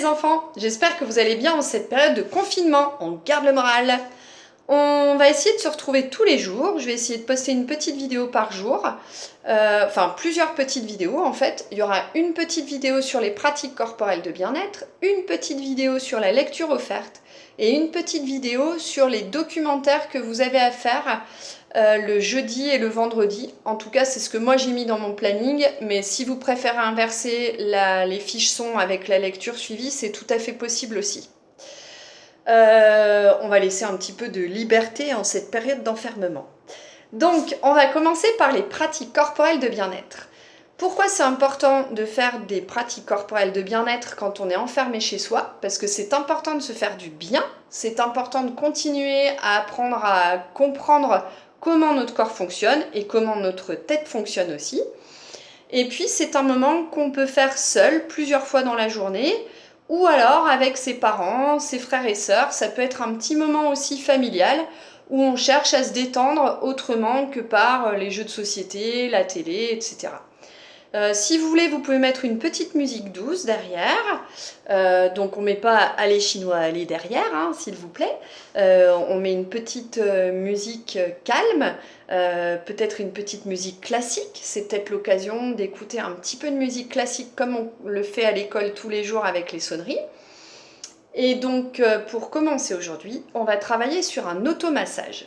les enfants, j'espère que vous allez bien en cette période de confinement, on garde le moral. On va essayer de se retrouver tous les jours, je vais essayer de poster une petite vidéo par jour, enfin plusieurs petites vidéos en fait. Il y aura une petite vidéo sur les pratiques corporelles de bien-être, une petite vidéo sur la lecture offerte et une petite vidéo sur les documentaires que vous avez à faire le jeudi et le vendredi. En tout cas, c'est ce que moi j'ai mis dans mon planning, mais si vous préférez inverser les fiches son avec la lecture suivie, c'est tout à fait possible aussi. On va laisser un petit peu de liberté en cette période d'enfermement. Donc, on va commencer par les pratiques corporelles de bien-être. Pourquoi c'est important de faire des pratiques corporelles de bien-être quand on est enfermé chez soi? Parce que c'est important de se faire du bien, c'est important de continuer à apprendre à comprendre comment notre corps fonctionne et comment notre tête fonctionne aussi. Et puis c'est un moment qu'on peut faire seul plusieurs fois dans la journée, ou alors avec ses parents, ses frères et sœurs. Ça peut être un petit moment aussi familial où on cherche à se détendre autrement que par les jeux de société, la télé, etc. Si vous voulez, vous pouvez mettre une petite musique douce derrière. Donc on ne met pas Allez chinois, allez derrière, hein, s'il vous plaît. On met une petite musique calme, peut-être une petite musique classique. C'est peut-être l'occasion d'écouter un petit peu de musique classique comme on le fait à l'école tous les jours avec les sonneries. Et donc pour commencer aujourd'hui, on va travailler sur un automassage.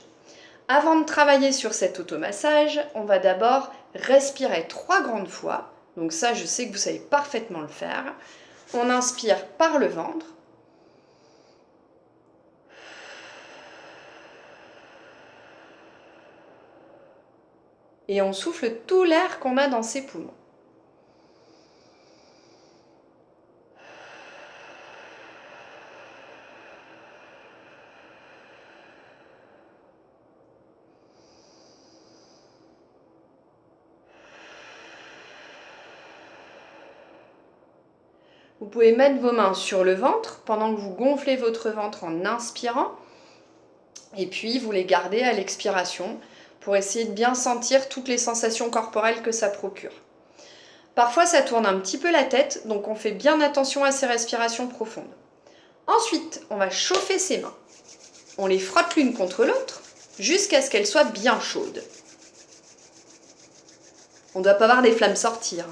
Avant de travailler sur cet automassage, on va d'abord respirer 3 grandes fois. Donc ça, je sais que vous savez parfaitement le faire. On inspire par le ventre. Et on souffle tout l'air qu'on a dans ses poumons. Vous pouvez mettre vos mains sur le ventre pendant que vous gonflez votre ventre en inspirant. Et puis vous les gardez à l'expiration pour essayer de bien sentir toutes les sensations corporelles que ça procure. Parfois ça tourne un petit peu la tête, donc on fait bien attention à ces respirations profondes. Ensuite, on va chauffer ses mains. On les frotte l'une contre l'autre jusqu'à ce qu'elles soient bien chaudes. On ne doit pas voir des flammes sortir.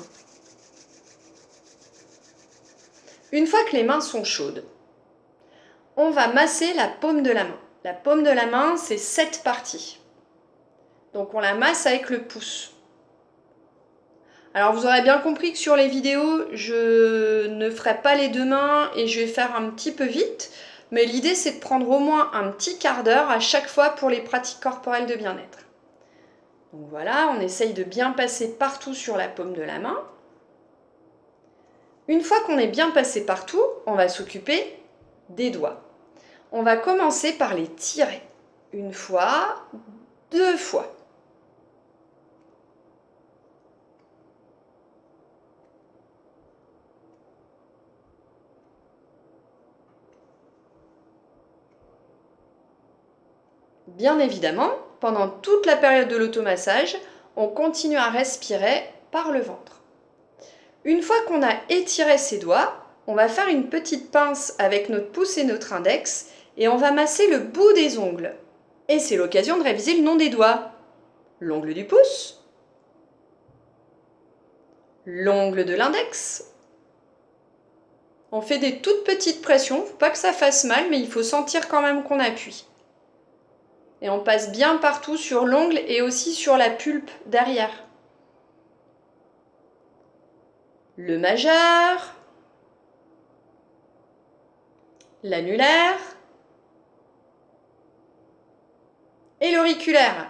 Une fois que les mains sont chaudes, on va masser la paume de la main. La paume de la main, c'est 7 parties. Donc on la masse avec le pouce. Alors vous aurez bien compris que sur les vidéos, je ne ferai pas les deux mains et je vais faire un petit peu vite. Mais l'idée, c'est de prendre au moins un petit quart d'heure à chaque fois pour les pratiques corporelles de bien-être. Donc voilà, on essaye de bien passer partout sur la paume de la main. Une fois qu'on est bien passé partout, on va s'occuper des doigts. On va commencer par les tirer. Une fois, 2 fois. Bien évidemment, pendant toute la période de l'automassage, on continue à respirer par le ventre. Une fois qu'on a étiré ses doigts, on va faire une petite pince avec notre pouce et notre index et on va masser le bout des ongles. Et c'est l'occasion de réviser le nom des doigts. L'ongle du pouce, l'ongle de l'index. On fait des toutes petites pressions, il ne faut pas que ça fasse mal, mais il faut sentir quand même qu'on appuie. Et on passe bien partout sur l'ongle et aussi sur la pulpe derrière. Le majeur, l'annulaire et l'auriculaire,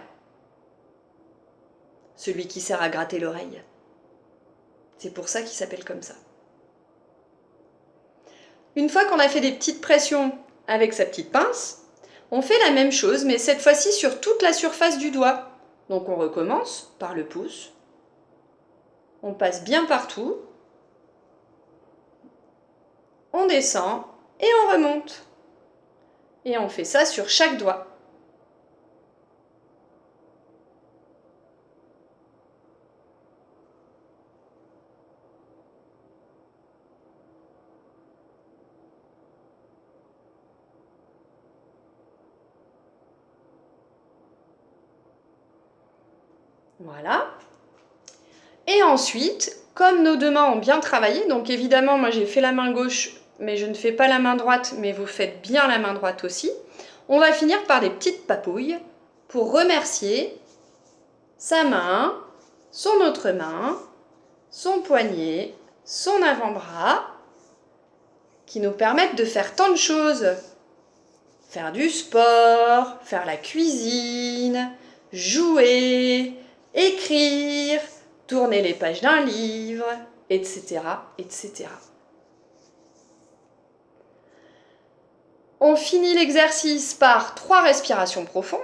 celui qui sert à gratter l'oreille. C'est pour ça qu'il s'appelle comme ça. Une fois qu'on a fait des petites pressions avec sa petite pince, on fait la même chose, mais cette fois-ci sur toute la surface du doigt. Donc on recommence par le pouce, on passe bien partout, on descend et on remonte. Et on fait ça sur chaque doigt. Voilà. Et ensuite, comme nos deux mains ont bien travaillé, donc évidemment, moi j'ai fait la main gauche, mais je ne fais pas la main droite, mais vous faites bien la main droite aussi, on va finir par des petites papouilles pour remercier sa main, son autre main, son poignet, son avant-bras, qui nous permettent de faire tant de choses. Faire du sport, faire la cuisine, jouer, écrire, tourner les pages d'un livre, etc., etc. On finit l'exercice par 3 respirations profondes.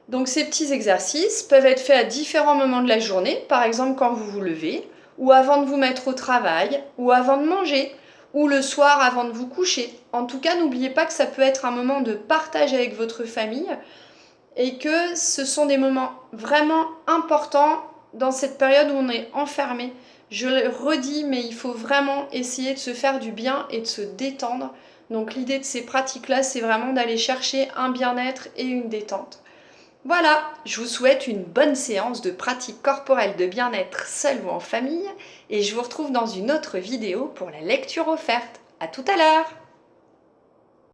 Donc ces petits exercices peuvent être faits à différents moments de la journée, par exemple quand vous vous levez, ou avant de vous mettre au travail, ou avant de manger, ou le soir avant de vous coucher. En tout cas, n'oubliez pas que ça peut être un moment de partage avec votre famille et que ce sont des moments vraiment importants dans cette période où on est enfermé. Je le redis, mais il faut vraiment essayer de se faire du bien et de se détendre. Donc l'idée de ces pratiques-là, c'est vraiment d'aller chercher un bien-être et une détente. Voilà, je vous souhaite une bonne séance de pratique corporelle de bien-être seul ou en famille et je vous retrouve dans une autre vidéo pour la lecture offerte. À tout à l'heure!